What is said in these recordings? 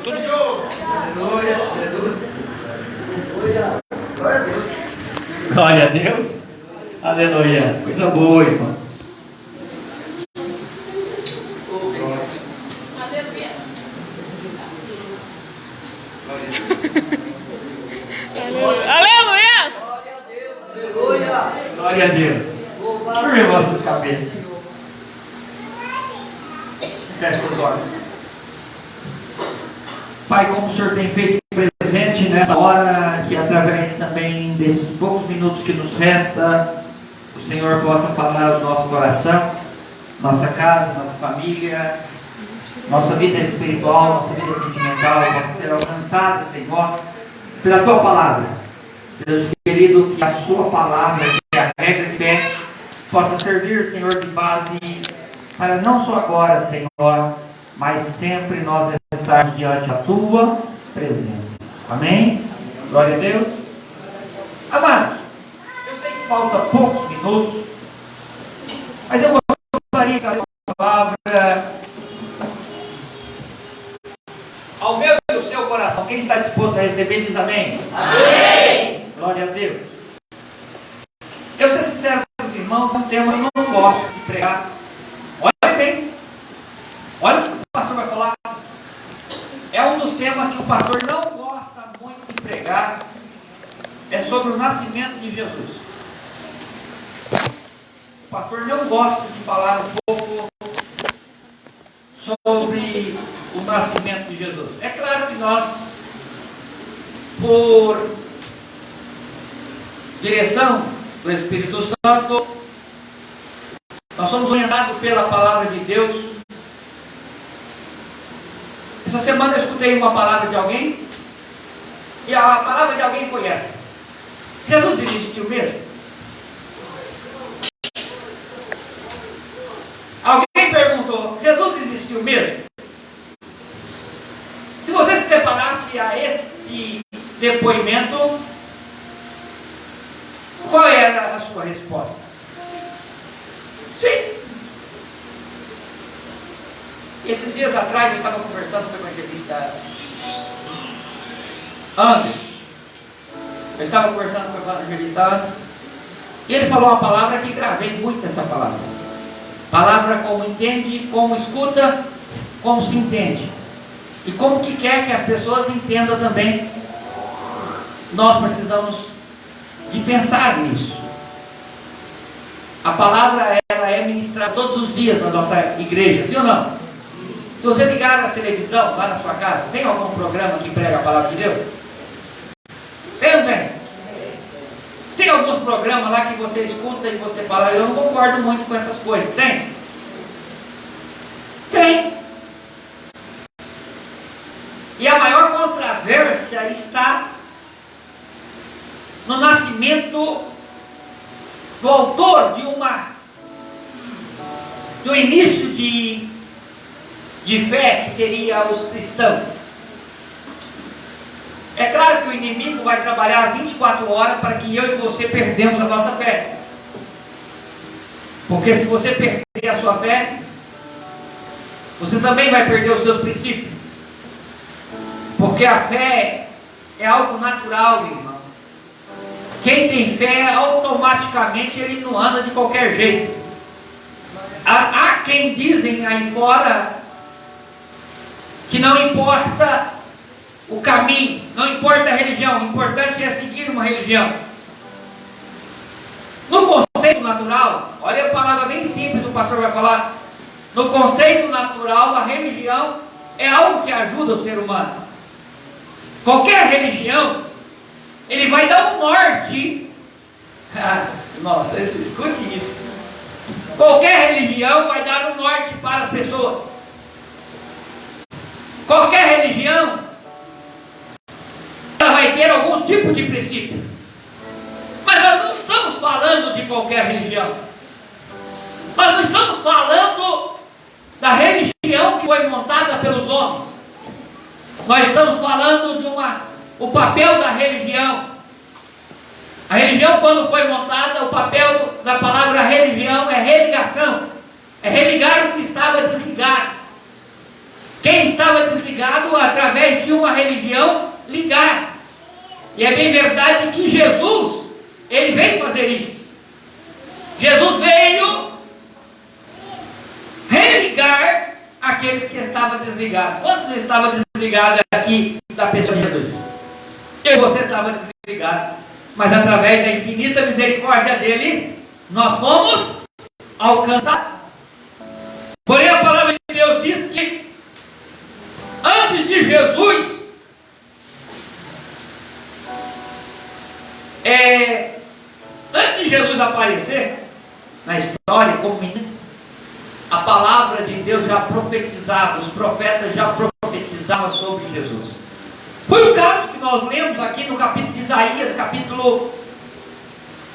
tudo. Aleluia, aleluia. Glória a Deus. Aleluia. Coisa boa, irmão. Aleluia! Glória a Deus. Curve vossas cabeças. Feche seus olhos. Pai, como o Senhor tem feito presente nessa hora, que através também desses poucos minutos que nos resta, o Senhor possa falar ao nosso coração, nossa casa, nossa família, nossa vida espiritual, nossa vida sentimental, possa ser alcançada, Senhor, pela Tua Palavra. Deus querido, que a Sua Palavra, que a regra e fé, possa servir, Senhor, de base para não só agora, Senhor, mas sempre nós estarmos diante da Tua presença. Amém? Glória a Deus. Amados, eu sei que falta poucos minutos, mas eu gostaria de trazer uma palavra ao meu e ao seu coração. Quem está disposto a receber, diz amém. Amém! Glória a Deus. Eu vou ser sincero com os irmãos, é um tema que eu não gosto de pregar. Olha bem, olha o que o pastor vai falar. É um dos temas que o pastor não gosta muito de pregar. É sobre o nascimento de Jesus. O pastor não gosta de falar um pouco sobre o nascimento de Jesus. É claro que nós, por direção do Espírito Santo, nós somos orientados pela palavra de Deus. Essa semana eu escutei uma palavra de alguém, e a palavra de alguém foi essa: Jesus existiu mesmo? Alguém perguntou: Jesus existiu mesmo? Se você se deparasse a este depoimento, qual era a sua resposta? Sim. Esses dias atrás eu estava conversando com o evangelista Anderson. Eu estava conversando com o evangelista Anderson, e ele falou uma palavra que gravei muito essa palavra. Palavra como entende, como escuta, como se entende. E como que quer que as pessoas entendam também. Nós precisamos de pensar nisso. A palavra ela é ministrada todos os dias na nossa igreja, sim ou não? Se você ligar a televisão lá na sua casa, tem algum programa que prega a palavra de Deus? Tem ou não tem? Tem alguns programas lá que você escuta e você fala: eu não concordo muito com essas coisas. Tem? Tem. E a maior controvérsia está no nascimento do autor do início de fé, que seria os cristãos. É claro que o inimigo vai trabalhar 24 horas para que eu e você perdemos a nossa fé. Porque se você perder a sua fé, você também vai perder os seus princípios. Porque a fé é algo natural, meu irmão. Quem tem fé, automaticamente ele não anda de qualquer jeito. Há quem dizem aí fora que não importa o caminho, não importa a religião, o importante é seguir uma religião. No conceito natural, olha a palavra bem simples, o pastor vai falar. No conceito natural, a religião é algo que ajuda o ser humano. Qualquer religião, ele vai dar um norte. Nossa, escute isso. Qualquer religião vai dar um norte para as pessoas. Qualquer religião, ela vai ter algum tipo de princípio. Mas nós não estamos falando de qualquer religião. Nós não estamos falando da religião que foi montada pelos homens. Nós estamos falando de o papel da religião. A religião, quando foi montada, o papel da palavra religião é religação. É religar o que estava desligado. Quem estava desligado, através E é bem verdade que Jesus, ele veio fazer isso. Jesus veio religar aqueles que estavam desligados. Quantos estavam desligados aqui da pessoa de Jesus? Eu e você estava desligado, mas através da infinita misericórdia dele, nós fomos alcançados. Porém a palavra de Deus diz que antes de Jesus antes de Jesus aparecer na história como menino, a palavra de Deus já profetizava, os profetas já profetizavam sobre Jesus. Foi o caso que nós lemos aqui no capítulo de Isaías, capítulo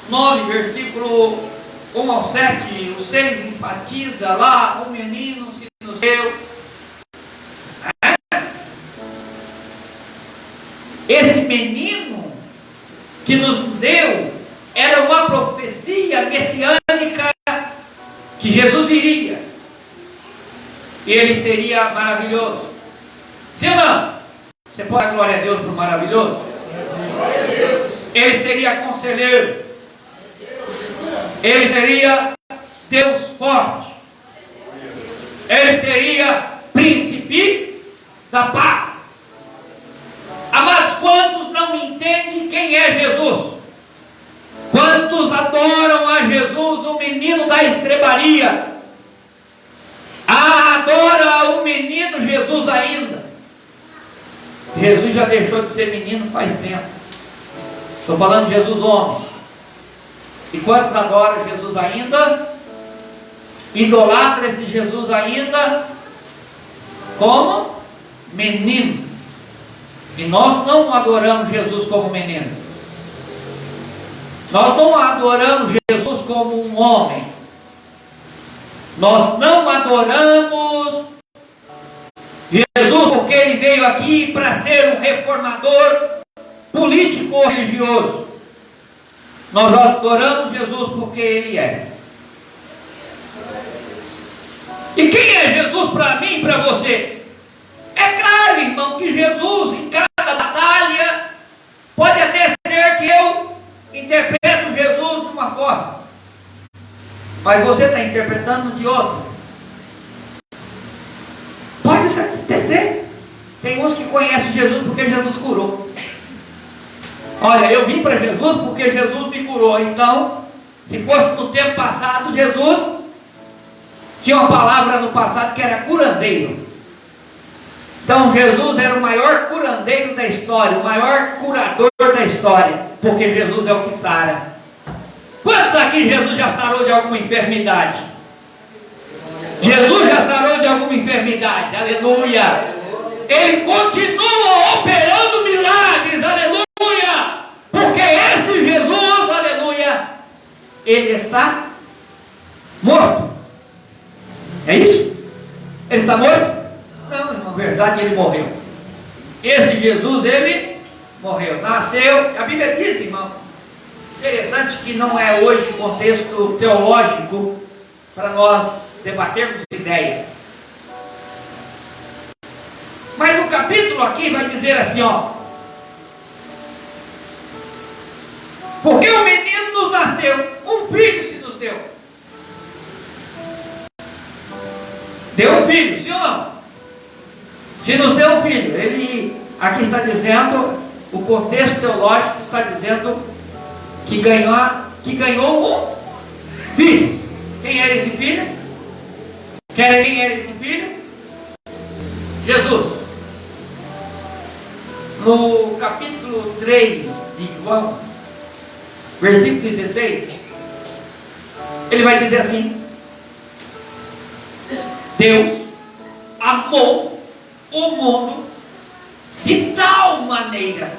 9, versículo 1 ao 7. O 6 enfatiza lá: o menino se nos deu. Esse menino que nos deu era uma profecia messiânica que Jesus viria e ele seria maravilhoso. Sim ou não? Você pode dar glória a Deus por maravilhoso? Ele seria conselheiro, ele seria Deus forte, ele seria príncipe da paz. Amados, quantos não entendem quem é Jesus? Quantos adoram a Jesus, o menino da estrebaria? Adora o menino Jesus ainda. Jesus já deixou de ser menino faz tempo. Estou falando de Jesus homem. E quantos adoram Jesus ainda? Idolatra esse Jesus ainda como menino. E nós não adoramos Jesus como menino. Nós não adoramos Jesus como um homem. Nós não adoramos Jesus porque ele veio aqui para ser um reformador político-religioso. Nós adoramos Jesus porque ele é. E quem é Jesus para mim e para você? É claro, irmão, que Jesus em cada batalha pode até ser que eu interpreto Jesus de uma forma, mas você está interpretando de outra. Pode isso acontecer. Tem uns que conhecem Jesus porque Jesus curou. Olha, eu vim para Jesus porque Jesus me curou. Então, se fosse no tempo passado, Jesus tinha uma palavra no passado que era curandeiro. Então Jesus era o maior curandeiro da história, o maior curador da história, porque Jesus é o que sara. Quantos aqui Jesus já sarou de alguma enfermidade? Jesus já sarou de alguma enfermidade, aleluia. Ele continua operando milagres, aleluia, porque esse Jesus, aleluia, ele está morto. É isso? Ele está morto? Não, na verdade ele morreu. Esse Jesus, ele morreu, nasceu. A Bíblia diz, irmão, interessante que não é hoje contexto teológico para nós debatermos ideias. Mas o capítulo aqui vai dizer assim, ó: porque o menino nos nasceu, um filho se nos deu. Deu um filho, sim ou não? Se nos deu um filho, ele aqui está dizendo, o contexto teológico está dizendo que ganhou um filho. Quem era esse filho? Quem era esse filho? Jesus. No capítulo 3 de João, versículo 16, ele vai dizer assim: Deus amou o mundo de tal maneira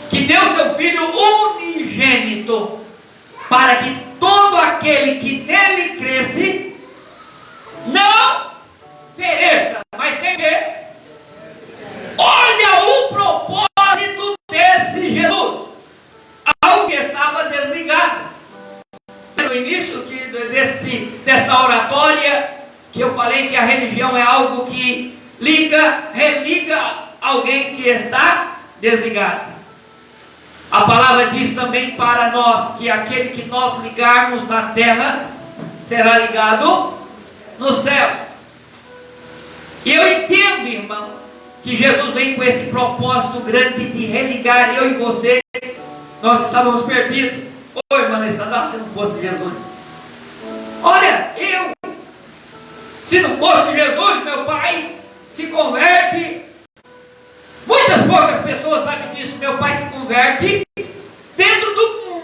que deu seu Filho unigênito, para que todo aquele que nele cresce não pereça, mas tem que... Olha o propósito deste Jesus, algo que estava desligado. No início desta oratória, que eu falei que a religião é algo que religa alguém que está desligado. A palavra diz também para nós que aquele que nós ligarmos na terra será ligado no céu. E eu entendo, irmão, que Jesus vem com esse propósito grande de religar eu e você. Nós estávamos perdidos. Ô irmã Alessandra, se não fosse Jesus. Olha, se não fosse Jesus, meu pai se converte. Muitas poucas pessoas sabem disso. Meu pai se converte dentro do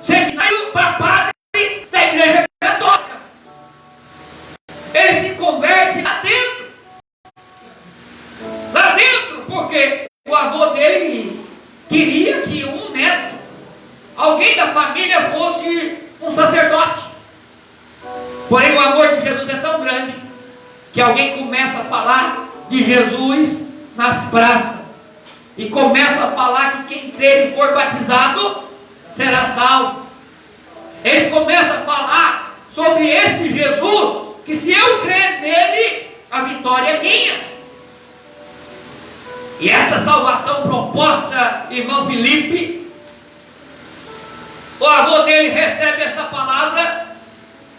seminário para padre da igreja católica. Ele se converte lá dentro. Lá dentro, porque o avô dele queria que um neto, alguém da família, fosse um sacerdote. Porém, o amor de Jesus é tão grande que alguém começa a falar de Jesus nas praças e começa a falar que quem crer e for batizado será salvo. Eles começam a falar sobre esse Jesus, que se eu crer nele, a vitória é minha. E esta salvação proposta, irmão Felipe, o avô dele recebe essa palavra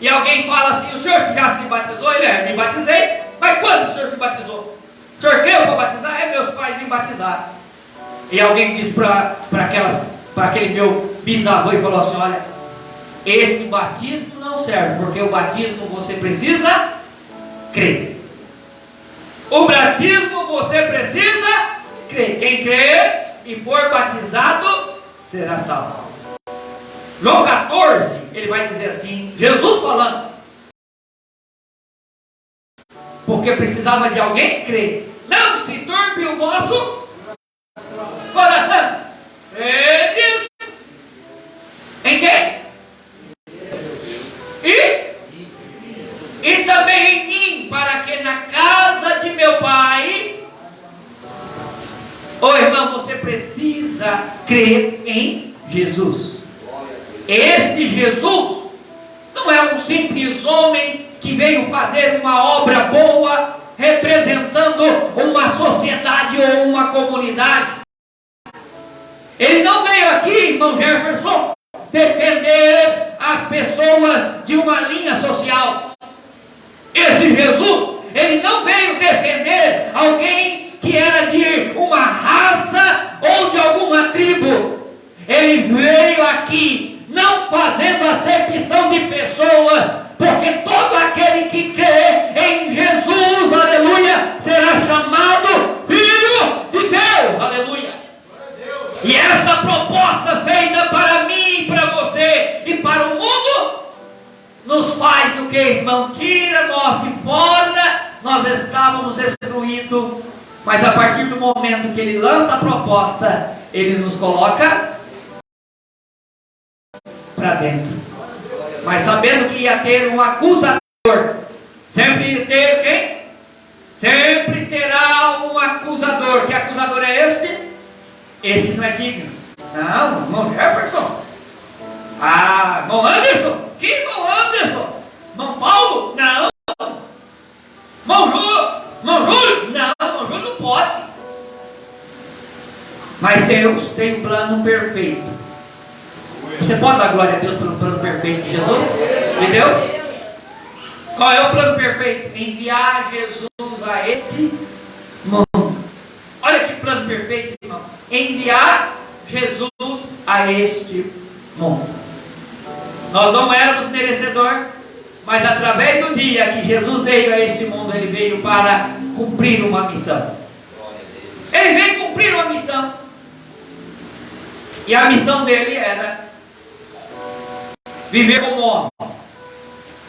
e alguém fala assim: o senhor já se batizou? Ele me batizei. Mas quando o senhor se batizou? O senhor creu para batizar? Meus pais me batizaram. E alguém disse para aquele meu bisavô e falou assim: olha, esse batismo não serve, porque o batismo você precisa crer. O batismo você precisa crer. Quem crer e for batizado será salvo. João 14, ele vai dizer assim, Jesus falando, porque precisava de alguém crer. Não se turbe o vosso coração. Credes em quem? E também em mim, para que na casa de meu pai. Ô irmão, você precisa crer em Jesus. Este Jesus não é um simples homem que veio fazer uma obra boa representando uma sociedade ou uma comunidade. Ele não veio aqui, irmão Jefferson, defender as pessoas de uma linha social. Esse Jesus, ele não veio defender alguém que era de uma raça ou de alguma tribo. Ele veio aqui não fazendo acepção de pessoas, porque todo aquele que crê em Jesus, aleluia, será chamado Filho de Deus, aleluia. E esta proposta feita para mim, para você e para o mundo, nos faz o que, irmão? Tira nós de fora, nós estávamos destruídos, mas a partir do momento que ele lança a proposta, ele nos coloca para dentro. Mas sabendo que ia ter um acusador, sempre ia ter quem? Sempre terá um acusador. Que acusador é este? Esse não é digno. Não, irmão Jefferson. Ah, irmão Anderson. Que irmão Anderson? Irmão Paulo? Não. Irmão Júlio? Não, irmão Júlio não pode. Mas Deus tem um plano perfeito. Você pode dar glória a Deus pelo plano perfeito de Jesus? De Deus? Qual é o plano perfeito? Enviar Jesus a este mundo. Olha que plano perfeito, irmão. Enviar Jesus a este mundo. Nós não éramos merecedores, mas através do dia que Jesus veio a este mundo, ele veio para cumprir uma missão. Ele veio cumprir uma missão. E a missão dele era viver como homem.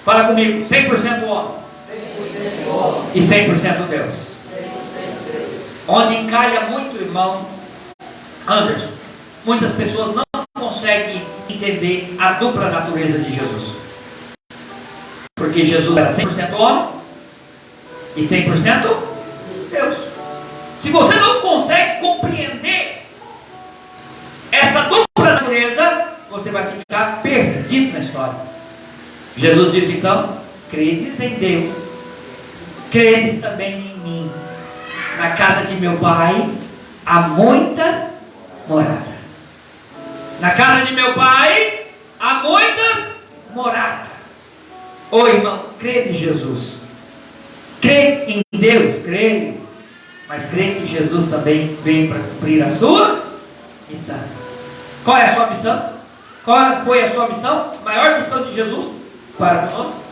Fala comigo, 100% homem. 100% homem. E 100% Deus. 100% Deus. Onde encalha muito, irmão Anderson, muitas pessoas não conseguem entender a dupla natureza de Jesus. Porque Jesus era 100% homem e 100% Deus. Se você não consegue compreender essa dupla natureza, você vai ficar perdido na história. Jesus disse então: credes em Deus, credes também em mim. Na casa de meu pai há muitas moradas. Na casa de meu pai há muitas moradas. Ô irmão, crê em Jesus. Crê em Deus, crê. Mas crê que Jesus também veio para cumprir a sua missão. Qual é a sua missão? Qual foi a sua missão? A maior missão de Jesus para conosco?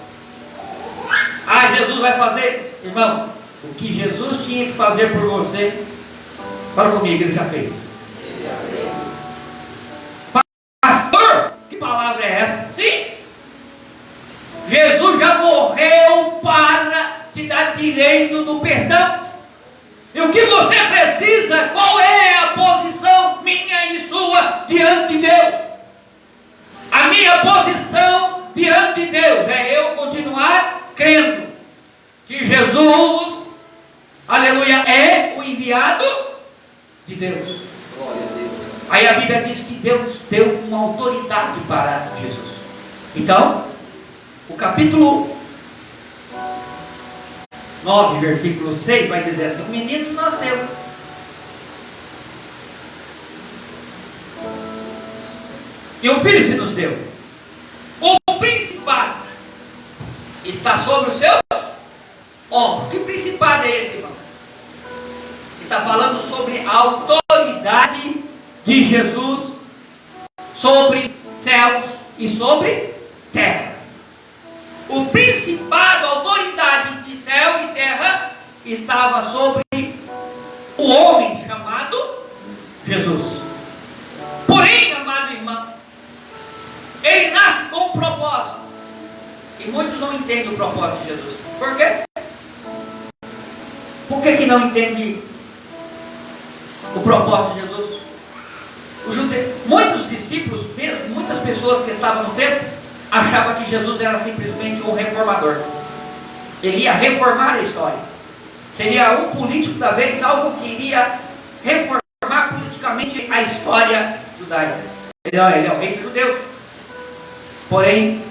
Ah, Jesus vai fazer, irmão, o que Jesus tinha que fazer por você, fala comigo, ele já fez. Pastor, que palavra é essa? Sim, Jesus já morreu para te dar direito do perdão. E o que você precisa? Qual é a posição minha e sua diante de Deus? A minha posição diante de Deus é eu continuar crendo que Jesus, aleluia, é o enviado de Deus. Aí a Bíblia diz que Deus deu uma autoridade para Jesus. Então, o capítulo 9, versículo 6 vai dizer assim: o menino nasceu. E um filho se nos deu. O principado está sobre os seus ombros. Que principado é esse, irmão? Está falando sobre a autoridade de Jesus sobre céus e sobre terra. O principado, a autoridade de céu e terra estava sobre o homem chamado Jesus. Porém, amado irmão, ele nasce com um propósito. E muitos não entendem o propósito de Jesus. Por quê? Por que não entende o propósito de Jesus? Muitos discípulos, mesmo, muitas pessoas que estavam no templo, achavam que Jesus era simplesmente um reformador. Ele ia reformar a história. Seria um político da vez, algo que iria reformar politicamente a história judaica. Ele é o rei dos judeus. Porém,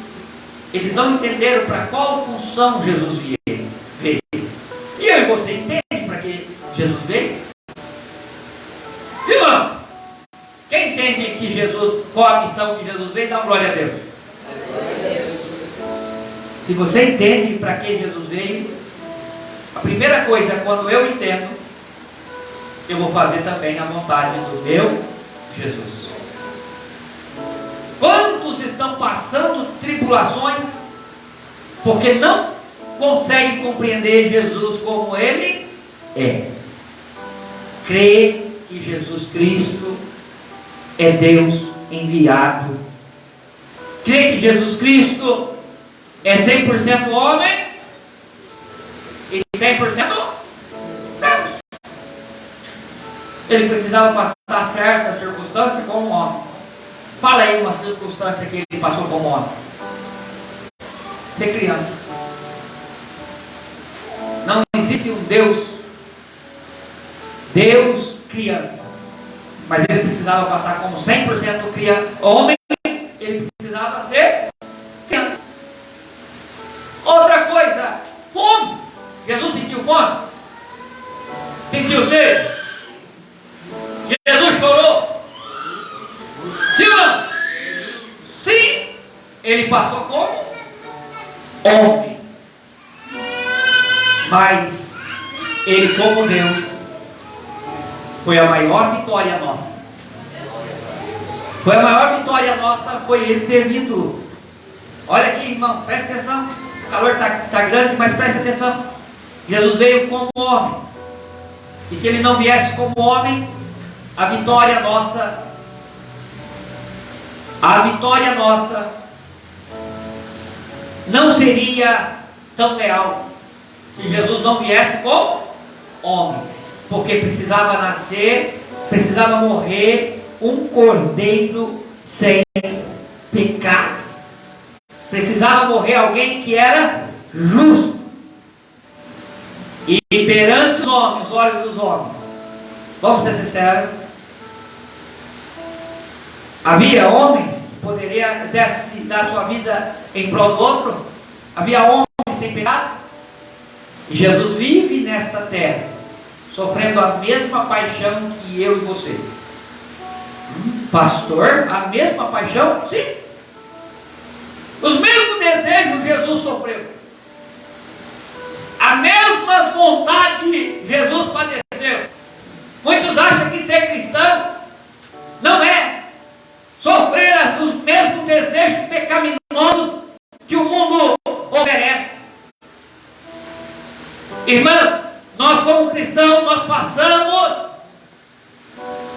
eles não entenderam para qual função Jesus veio. E eu e você entende para que Jesus veio? Sim ou não? Quem entende que Jesus, qual a missão que Jesus veio, dá uma glória a Deus. Se você entende para que Jesus veio, a primeira coisa, quando eu entendo, eu vou fazer também a vontade do meu Jesus. Quantos estão passando tribulações porque não conseguem compreender Jesus como Ele é? Crê que Jesus Cristo é Deus enviado. Crê que Jesus Cristo é 100% homem e 100% Deus. Ele precisava passar certa circunstância como homem. Fala aí uma circunstância que ele passou como homem. Ser criança. Não existe um Deus criança. Mas ele precisava passar como 100% homem. Ele precisava ser criança. Outra coisa, fome. Jesus sentiu fome? Sentiu sede? Jesus chorou? Sim ou não? Sim. Ele passou como homem. Mas ele, como Deus, foi a maior vitória nossa. Foi a maior vitória nossa, foi ele ter vindo. Olha aqui, irmão, presta atenção. O calor está grande, mas preste atenção. Jesus veio como homem. E se ele não viesse como homem, a vitória nossa não seria tão real se Jesus não viesse como homem. Porque precisava nascer, precisava morrer um cordeiro sem pecado. Precisava morrer alguém que era justo. E perante os homens, os olhos dos homens, vamos ser sinceros, havia homens que poderiam dar sua vida em prol do outro. Havia homens sem pecado. E Jesus vive nesta terra, sofrendo a mesma paixão que eu e você. Pastor, a mesma paixão? Sim. Os mesmos desejos Jesus sofreu. As mesmas vontades Jesus padeceu. Muitos acham que ser cristão não é sofrer os mesmos desejos pecaminosos que o mundo oferece. Irmã, nós como cristãos, nós passamos,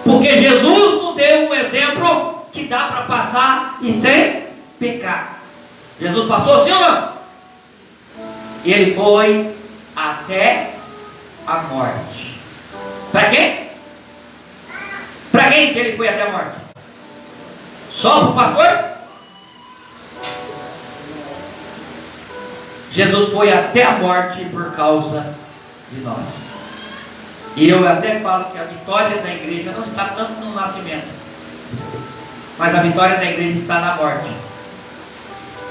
porque Jesus nos deu um exemplo que dá para passar e sem pecar. Jesus passou, sim ou não? E ele foi até a morte. Para quem? Para quem que ele foi até a morte? Só para o pastor? Jesus foi até a morte por causa de nós. E eu até falo que a vitória da igreja não está tanto no nascimento, mas a vitória da igreja está na morte.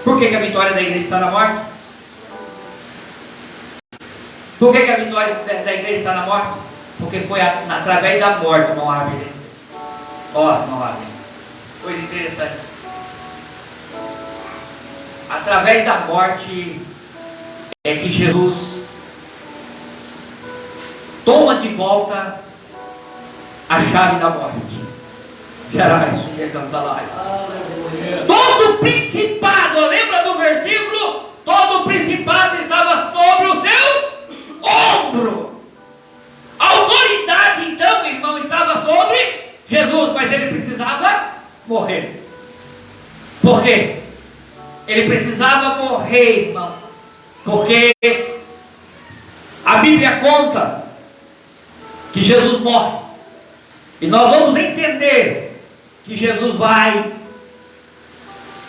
Por que a vitória da igreja está na morte? Por que a vitória da igreja está na morte? Porque foi através da morte, irmão Abner. Ó, irmão Abner, coisa interessante. Através da morte é que Jesus toma de volta a chave da morte. Gerais, ia cantar lá. Todo principado, lembra do versículo? Todo principado estava sobre os seus ombros. A autoridade, então, irmão, estava sobre Jesus, mas ele precisava morrer. Por quê? Ele precisava morrer, irmão, porque a Bíblia conta que Jesus morre. E nós vamos entender que Jesus vai,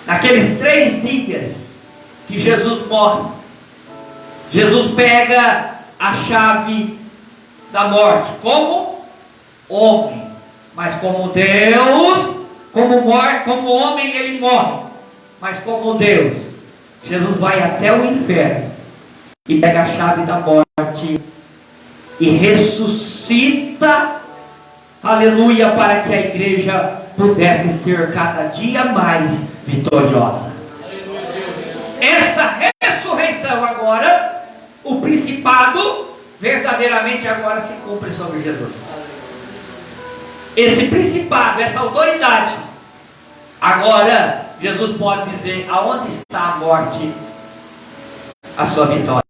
naqueles 3 dias que Jesus morre, Jesus pega a chave da morte, como homem, mas como Deus, como homem ele morre, mas como Deus, Jesus vai até o inferno e pega a chave da morte e ressuscita, aleluia, para que a igreja pudesse ser cada dia mais vitoriosa. Esta ressurreição agora, o principado verdadeiramente agora se cumpre sobre Jesus. Esse principado, essa autoridade, agora Jesus pode dizer: aonde está a morte, a sua vitória.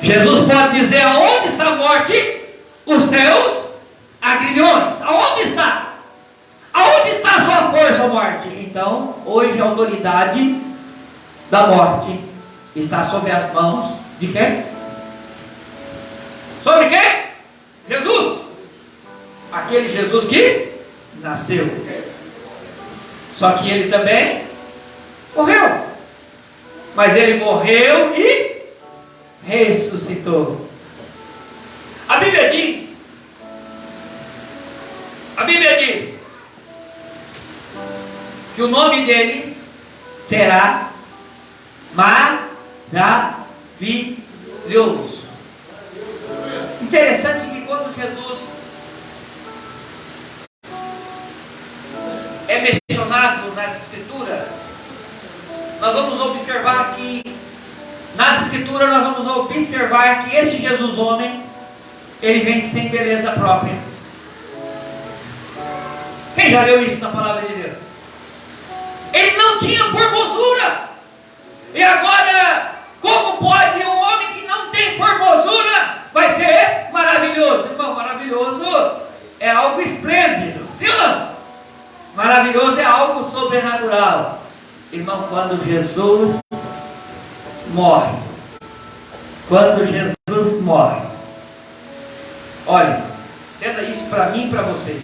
Jesus pode dizer: aonde está a morte, os seus agrilhões. Aonde está? Aonde está a sua força, morte? Então, hoje a autoridade da morte está sobre as mãos de quem? Sobre quem? Jesus. Aquele Jesus que nasceu. Só que ele também morreu. Mas ele morreu e ressuscitou. A Bíblia diz que o nome dele será maravilhoso. Interessante que quando Jesus é mencionado nas escrituras, nós vamos observar que nas escrituras nós vamos observar que esse Jesus homem, ele vem sem beleza própria. Quem já leu isso na palavra de Deus? Ele não tinha formosura. E agora, como pode um homem que não tem formosura vai ser maravilhoso? Irmão, maravilhoso é algo esplêndido, sim ou não? Maravilhoso é algo sobrenatural. Irmão, quando Jesus morre, olha, entenda isso para mim e para você.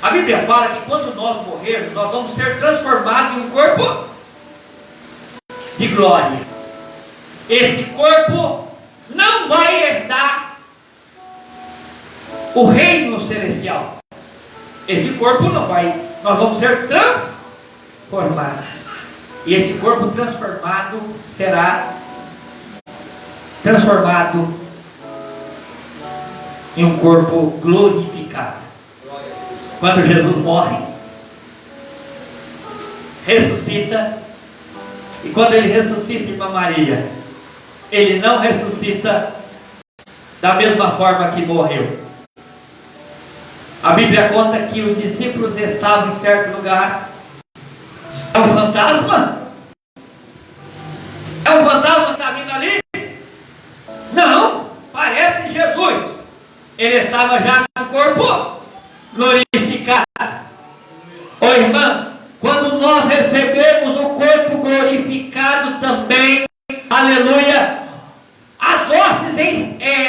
A Bíblia fala que quando nós morrermos, nós vamos ser transformados em um corpo de glória. Esse corpo não vai herdar o reino celestial. Esse corpo não vai, nós vamos ser transformados. E esse corpo transformado será transformado em um corpo glorificado. quando Jesus morre, ressuscita, e quando ele ressuscita, irmã Maria, ele não ressuscita da mesma forma que morreu. A Bíblia conta que os discípulos estavam em certo lugar. É um fantasma? É um fantasma que está vindo ali? Não, parece Jesus. Ele estava já no corpo glorificado. Ô irmã, quando nós recebemos o corpo glorificado também, aleluia, as hostes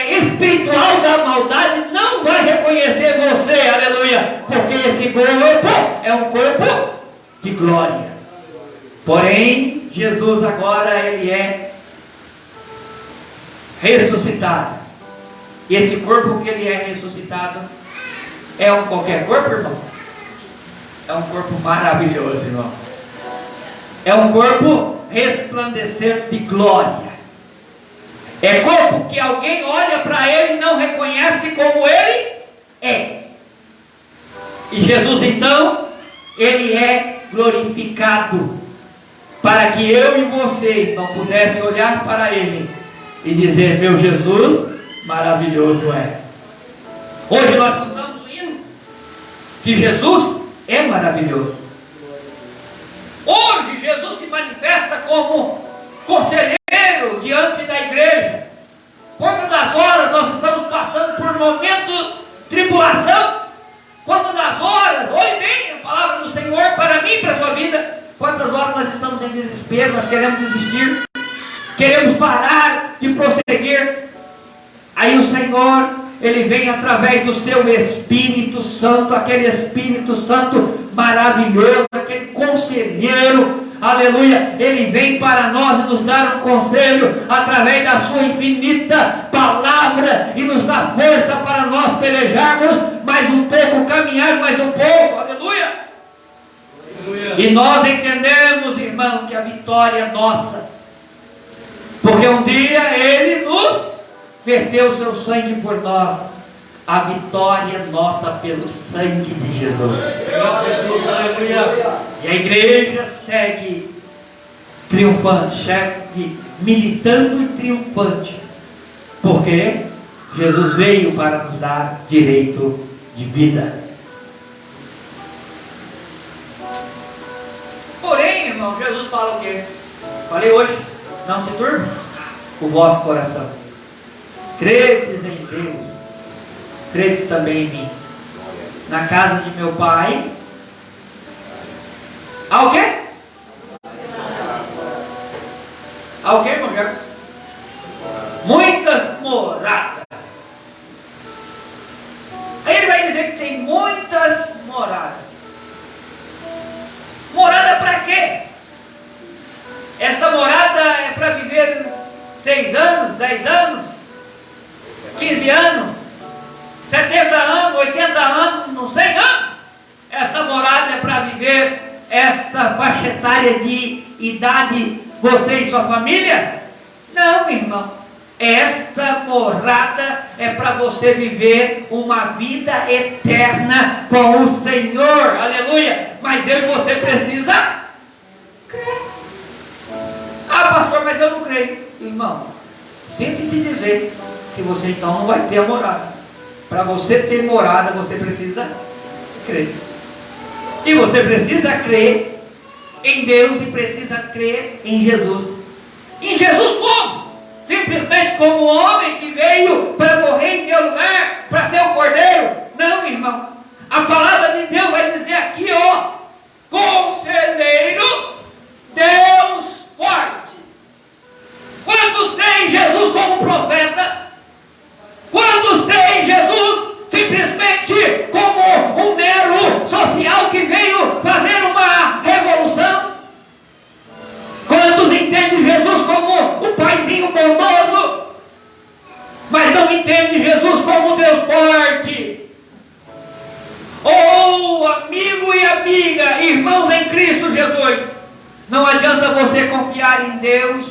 espiritual da maldade não vai reconhecer você, aleluia, porque esse corpo é um corpo de glória. Porém, Jesus agora ele é ressuscitado. E esse corpo que ele é ressuscitado é um qualquer corpo, irmão? É um corpo maravilhoso, irmão. É um corpo resplandecente de glória. É corpo que alguém olha para ele e não reconhece como ele é. E Jesus então, ele é glorificado, para que eu e você não pudesse olhar para ele e dizer: meu Jesus maravilhoso é. Hoje nós cantamos o hino que Jesus é maravilhoso. Hoje Jesus se manifesta como conselheiro diante da igreja. Quantas das horas nós estamos passando por momento de tribulação? Quantas das horas, olhe bem a palavra do Senhor para mim e para a sua vida. Quantas horas nós estamos em desespero, nós queremos desistir, queremos parar de prosseguir. Aí o Senhor, ele vem através do seu Espírito Santo, aquele Espírito Santo maravilhoso, aquele conselheiro, aleluia, ele vem para nós e nos dar um conselho através da sua infinita palavra e nos dá força para nós pelejarmos mais um pouco, caminhar mais um pouco, aleluia. E nós entendemos, irmão, que a vitória é nossa, porque um dia ele nos verteu o seu sangue por nós. A vitória é nossa pelo sangue de Jesus. E a igreja segue triunfante, segue militando e triunfante, porque Jesus veio para nos dar direito de vida. Porém, irmão, Jesus fala o quê? Falei hoje: não se turbe o vosso coração. Credes em Deus, credes também em mim. Na casa de meu pai há o quê? Há o quê, irmão Gerson? Muitas moradas. Aí ele vai dizer que tem muitas moradas. Morada para quê? Essa morada é para viver 6 anos, 10 anos, 15 anos, 70 anos, 80 anos, não 100 anos. Essa morada é para viver esta faixa etária de idade, você e sua família? Não, irmão. Esta morada é para você viver uma vida eterna com o Senhor, aleluia. Mas eu e você precisa crer. Ah, pastor, mas eu não creio. Irmão, sinto te dizer que você então não vai ter a morada. Para você ter morada, você precisa crer. E você precisa crer em Deus e precisa crer em Jesus. Em Jesus como? Simplesmente como um homem que veio para morrer em meu lugar, para ser o cordeiro? Não, irmão. A palavra de Deus vai dizer aqui, ó: conselheiro, Deus forte. Quantos creem em Jesus como profeta? Quantos creem em Jesus simplesmente como um mero social que veio fazer uma revolução? Quantos entendem Jesus como o paizinho bondoso, mas não entendem Jesus como Deus forte? Oh, amigo e amiga, irmãos em Cristo Jesus, não adianta você confiar em Deus,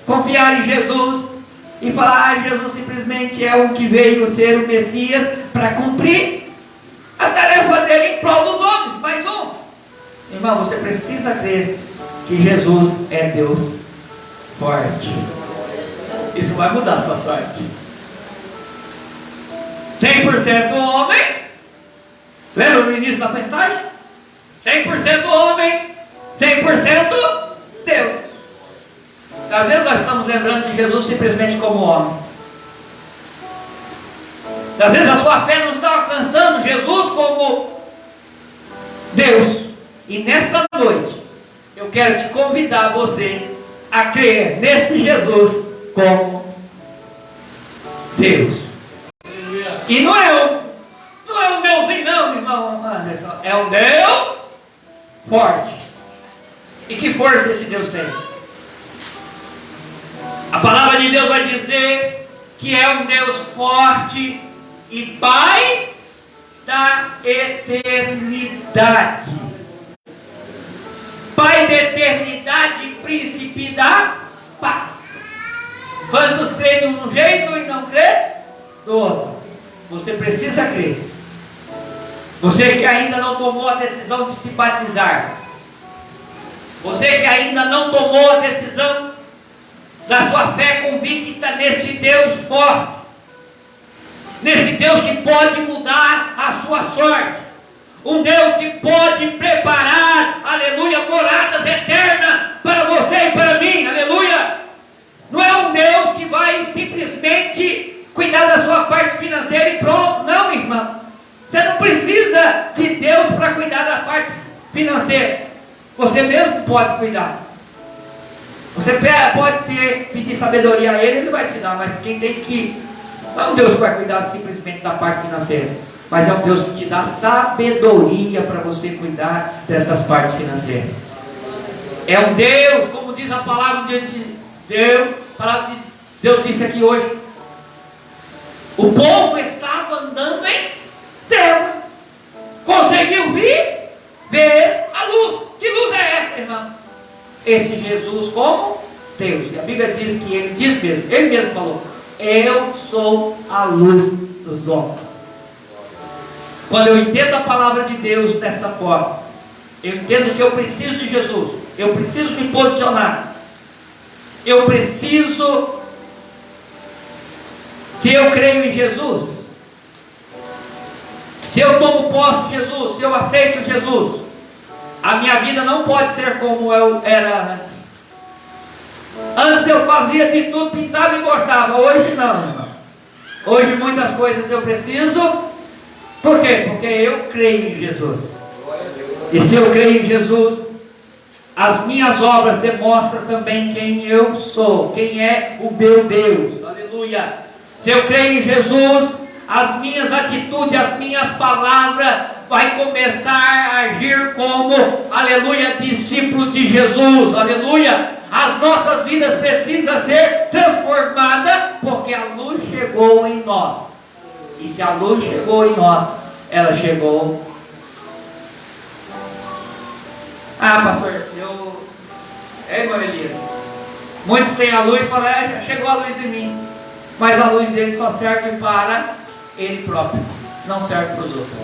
confiar em Jesus e falar: ah, Jesus simplesmente é o que veio ser o Messias para cumprir a tarefa dele. Irmão, você precisa crer que Jesus é Deus forte. Isso vai mudar a sua sorte. 100% homem. Lembra no início da mensagem? 100% homem, 100% Deus. Às vezes nós estamos lembrando de Jesus simplesmente como homem. Às vezes a sua fé não está alcançando Jesus como Deus. E nesta noite eu quero te convidar você a crer nesse Jesus como Deus. E não é um Deusinho não, irmão Anderson. É um Deus forte. E que força esse Deus tem? A palavra de Deus vai dizer que é um Deus forte e Pai da eternidade. Pai da eternidade e príncipe da paz. Quantos creem de um jeito e não creem do outro? Você precisa crer. Você que ainda não tomou a decisão de se batizar, você que ainda não tomou a decisão da sua fé convicta nesse Deus forte, nesse Deus que pode mudar a sua sorte, um Deus que pode preparar, aleluia, moradas eternas para você e para mim, aleluia. Não é um Deus que vai simplesmente cuidar da sua parte financeira e pronto. Não, irmão. Você não precisa de Deus para cuidar da parte financeira. Você mesmo pode cuidar. Você pode pedir sabedoria a Ele, Ele vai te dar. Mas quem tem que... Não é um Deus que vai cuidar simplesmente da parte financeira, mas é um Deus que te dá sabedoria para você cuidar dessas partes financeiras. É um Deus, como diz a palavra de Deus, a palavra de Deus disse aqui hoje. O povo estava andando em treva, conseguiu ver a luz. Que luz é essa, irmão? Esse Jesus como Deus. E a Bíblia diz que Ele diz mesmo, Ele mesmo falou: eu sou a luz dos homens. Quando eu entendo a palavra de Deus desta forma, eu entendo que eu preciso de Jesus, eu preciso me posicionar, eu preciso, se eu creio em Jesus, se eu tomo posse de Jesus, se eu aceito Jesus, a minha vida não pode ser como eu era antes. Antes eu fazia de tudo, pintava e cortava. Hoje não, irmão. Hoje muitas coisas eu preciso. Por quê? Porque eu creio em Jesus. E se eu creio em Jesus, as minhas obras demonstram também quem eu sou, quem é o meu Deus. Aleluia. Se eu creio em Jesus, as minhas atitudes, as minhas palavras vai começar a agir como, aleluia, discípulo de Jesus. Aleluia. As nossas vidas precisam ser transformadas, porque a luz chegou em nós. E se a luz chegou em nós, ela chegou. Ah, pastor, irmão Elias, muitos têm a luz e falam: já chegou a luz de mim. Mas a luz dele só serve para ele próprio, não serve para os outros.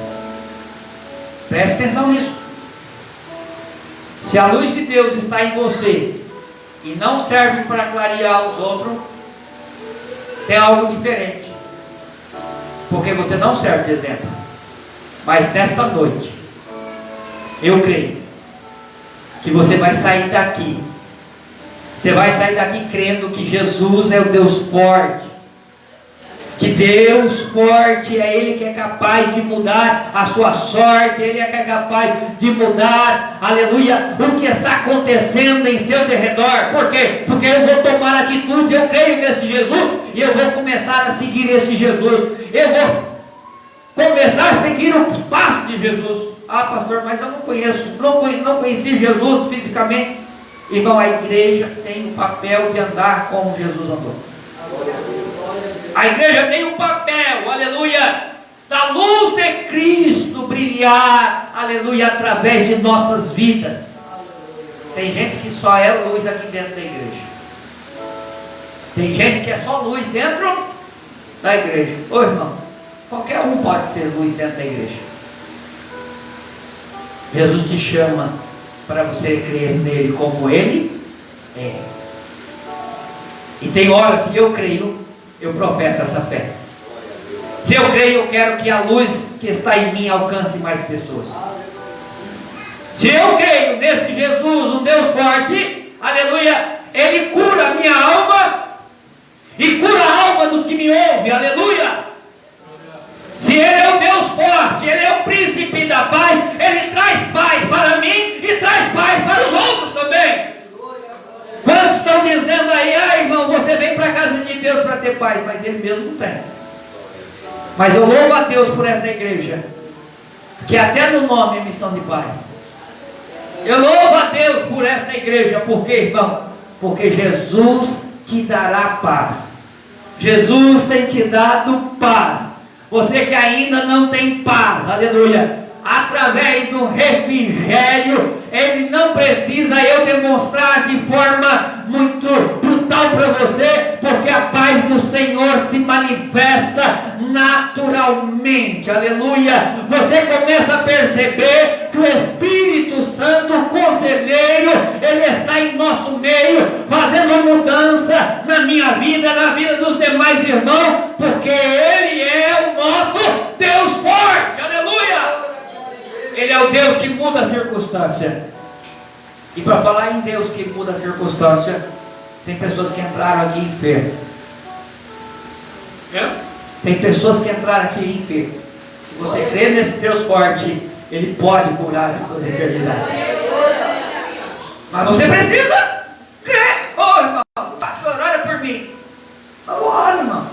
Preste atenção nisso. Se a luz de Deus está em você e não serve para clarear os outros, tem algo diferente, porque você não serve de exemplo. Mas nesta noite, eu creio que você vai sair daqui. Você vai sair daqui crendo que Jesus é o Deus forte, que Deus forte é Ele que é capaz de mudar a sua sorte, Ele é que é capaz de mudar, aleluia, o que está acontecendo em seu derredor. Por quê? Porque eu vou tomar atitude, eu creio nesse Jesus, e eu vou começar a seguir esse Jesus, eu vou começar a seguir os passos de Jesus. Ah, pastor, mas eu não conheci Jesus fisicamente. Irmão, a igreja tem o papel de andar como Jesus andou. A igreja tem um papel, aleluia, da luz de Cristo brilhar, aleluia, através de nossas vidas. Tem gente que só é luz aqui dentro da igreja. Tem gente que é só luz dentro da igreja. Ô irmão, qualquer um pode ser luz dentro da igreja. Jesus te chama para você crer nele como ele é. E tem horas que eu creio, eu professo essa fé. Se eu creio, eu quero que a luz que está em mim alcance mais pessoas. Se eu creio nesse Jesus, um Deus forte, aleluia, ele cura a minha alma e cura a alma dos que me ouvem, aleluia. Se ele é o Deus forte, ele é o príncipe da paz, ele traz paz para mim e traz paz para os outros também. Quantos estão dizendo aí, irmão, você vem para a casa de Deus para ter paz, mas ele mesmo não tem. Mas eu louvo a Deus por essa igreja, que até no nome é missão de paz. Eu louvo a Deus por essa igreja, porque, irmão, porque Jesus te dará paz. Jesus tem te dado paz. Você que ainda não tem paz, aleluia, através do refrigério, ele não precisa eu demonstrar de forma muito brutal para você, porque a paz do Senhor se manifesta naturalmente, aleluia. Você começa a perceber que o Espírito Santo, o conselheiro, ele está em nosso meio, fazendo mudança na minha vida, na vida dos demais irmãos, porque ele é o nosso Deus forte, aleluia. Ele é o Deus que muda a circunstância. E para falar em Deus que muda a circunstância, tem pessoas que entraram aqui enfermas. Tem pessoas que entraram aqui enfermas. Se você crê nesse Deus forte, ele pode curar as suas enfermidades. Mas você precisa crer. Ô irmão, pastor, olha por mim. Olha, irmão,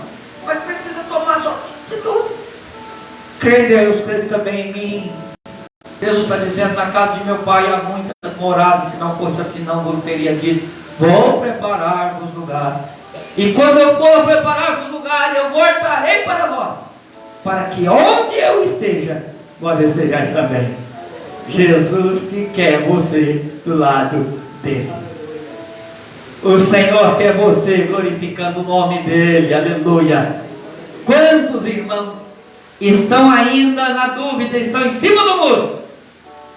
mas precisa tomar só tudo. Crê em Deus, crê também em mim. Jesus está dizendo, na casa de meu pai há muitas moradas, se não fosse assim não eu teria dito, vou preparar-vos lugar. E quando eu for preparar-vos lugar, eu voltarei para vós, para que onde eu esteja, vós estejais também. Jesus se quer você do lado dele. O Senhor quer você glorificando o nome dele, aleluia. Quantos irmãos estão ainda na dúvida, estão em cima do muro?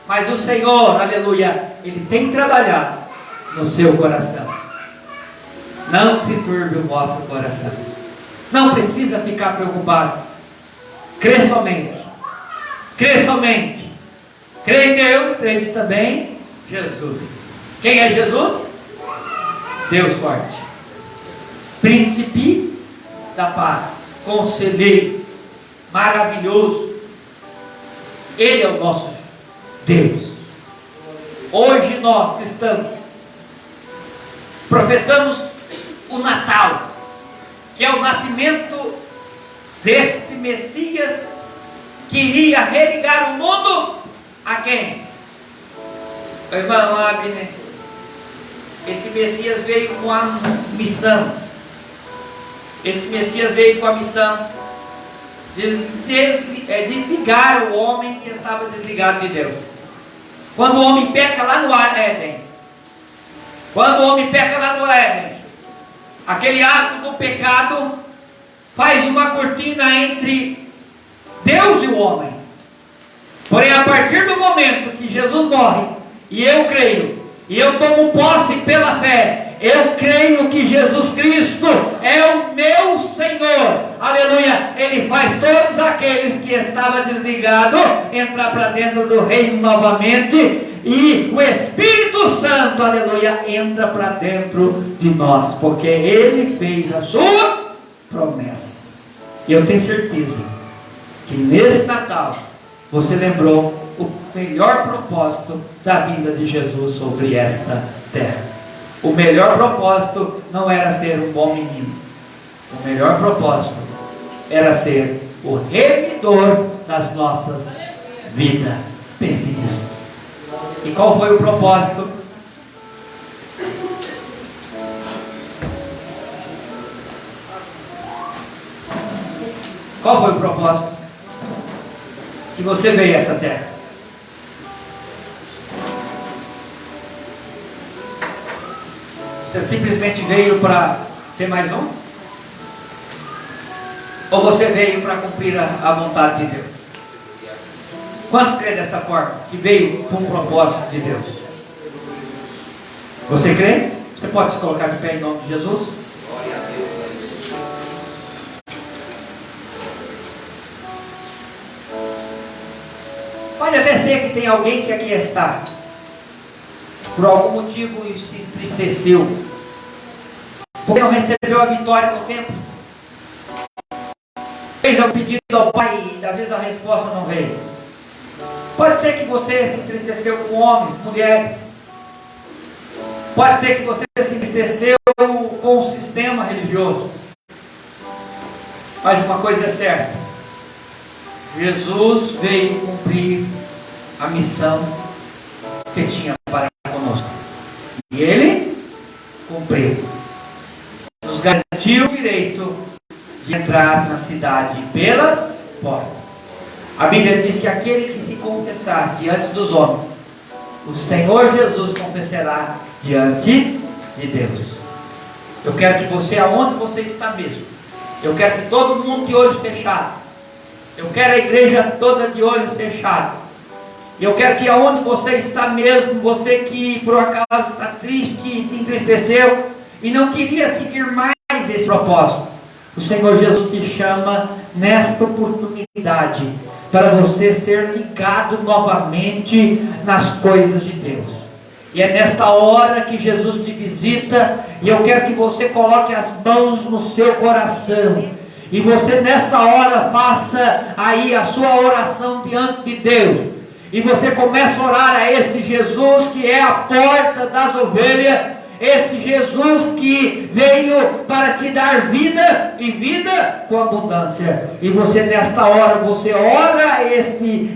Mas o Senhor, aleluia, ele tem trabalhado no seu coração. Não se turbe o vosso coração. Não precisa ficar preocupado. Crê somente. Crê somente. Crê em Deus, crê também em Jesus. Quem é Jesus? Deus forte. Príncipe da paz. Conselheiro. Maravilhoso. Ele é o nosso Deus. Hoje nós cristãos professamos o Natal, que é o nascimento deste Messias que iria religar o mundo a quem? O irmão Abner, esse Messias veio com a missão. Esse Messias veio com a missão de desligar o homem que estava desligado de Deus. Quando o homem peca lá no Éden, aquele ato do pecado faz uma cortina entre Deus e o homem. Porém, a partir do momento que Jesus morre, e eu creio, e eu tomo posse pela fé, eu creio que Jesus Cristo é o meu Senhor, aleluia. Ele faz todos aqueles que estavam desligados entrar para dentro do reino novamente, e o Espírito Santo, aleluia, entra para dentro de nós, porque Ele fez a sua promessa. E eu tenho certeza que nesse Natal você lembrou o melhor propósito da vinda de Jesus sobre esta terra. O melhor propósito não era ser um bom menino. O melhor propósito era ser o remidor das nossas vidas. Pense nisso. E qual foi o propósito? Qual foi o propósito que você veio a essa terra? Você simplesmente veio para ser mais um? Ou você veio para cumprir a vontade de Deus? Quantos creem dessa forma? Que veio com um propósito de Deus? Você crê? Você pode se colocar de pé em nome de Jesus? Pode até ser que tem alguém que aqui está, por algum motivo se entristeceu, porque não recebeu a vitória no tempo, fez um pedido ao Pai e às vezes a resposta não veio. Pode ser que você se entristeceu com homens, mulheres, pode ser que você se entristeceu com o sistema religioso, mas uma coisa é certa: Jesus veio cumprir a missão que tinha para conosco, e Ele cumpriu, nos garantiu o direito de entrar na cidade pelas portas. A Bíblia diz que aquele que se confessar diante dos homens, o Senhor Jesus confessará diante de Deus. Eu quero que você, aonde você está mesmo, eu quero que todo mundo de olhos fechados, eu quero a igreja toda de olhos fechados, eu quero que aonde você está mesmo, você que por acaso está triste, se entristeceu e não queria seguir mais esse propósito, o Senhor Jesus te chama nesta oportunidade para você ser ligado novamente nas coisas de Deus. E é nesta hora que Jesus te visita, e eu quero que você coloque as mãos no seu coração, e você nesta hora faça aí a sua oração diante de Deus, e você começa a orar a este Jesus que é a porta das ovelhas, este Jesus que veio para te dar vida e vida com abundância. E você nesta hora, você ora a este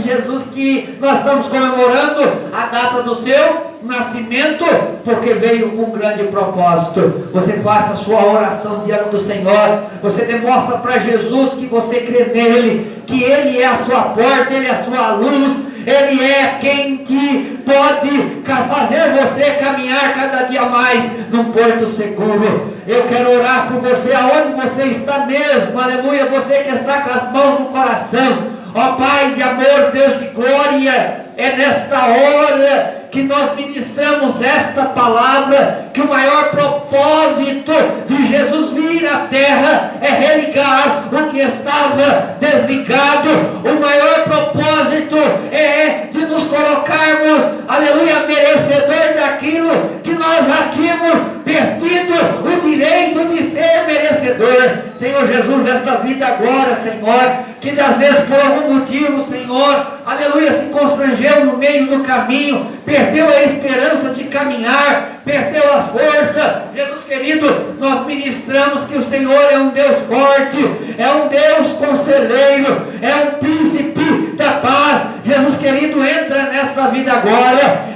Jesus que nós estamos comemorando a data do seu nascimento, porque veio com um grande propósito. Você faça a sua oração diante do Senhor, você demonstra para Jesus que você crê nele, que ele é a sua porta, ele é a sua luz, ele é quem te pode fazer você caminhar cada dia mais num porto seguro. Eu quero orar por você aonde você está mesmo, aleluia, você que está com as mãos no coração. Ó Pai de amor, Deus de glória, é nesta hora que nós ministramos esta palavra, que o maior propósito de Jesus vir à terra é religar o que estava desligado. O maior propósito é de nos colocarmos, aleluia, merecedor daquilo que nós já tínhamos perdido o direito de ser merecedor. Senhor Jesus, esta vida agora, Senhor, que às vezes por algum motivo, Senhor, aleluia, se constrangeu no meio do caminho, perdeu a esperança de caminhar, perdeu as forças. Jesus querido, nós ministramos que o Senhor é um Deus forte, é um Deus conselheiro, é um príncipe da paz. Jesus querido, entra nesta vida agora,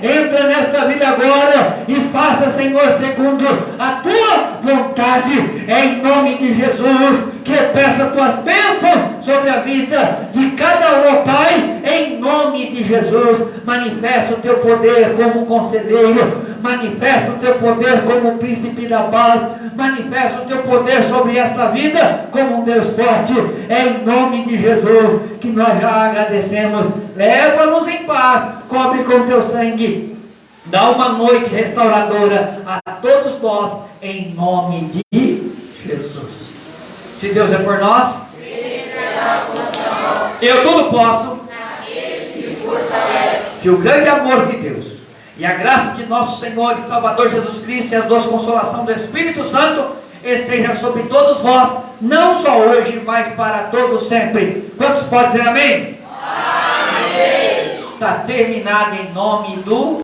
e faça, Senhor, segundo a tua vontade, é em nome de Jesus que eu peço as tuas bênçãos sobre a vida de cada um, ó Pai, em nome de Jesus. Manifesta o teu poder como um conselheiro, manifesta o teu poder como um príncipe da paz, manifesta o teu poder sobre esta vida como um Deus forte, é em nome de Jesus que nós já agradecemos. Leva-nos em paz, cobre com teu sangue, dá uma noite restauradora a todos nós, em nome de Jesus. Se Deus é por nós, eu tudo posso, que o grande amor de Deus e a graça de nosso Senhor e Salvador Jesus Cristo e a doce consolação do Espírito Santo esteja sobre todos vós, não só hoje, mas para todos sempre. Quantos podem dizer amém? Amém. Está terminado em nome do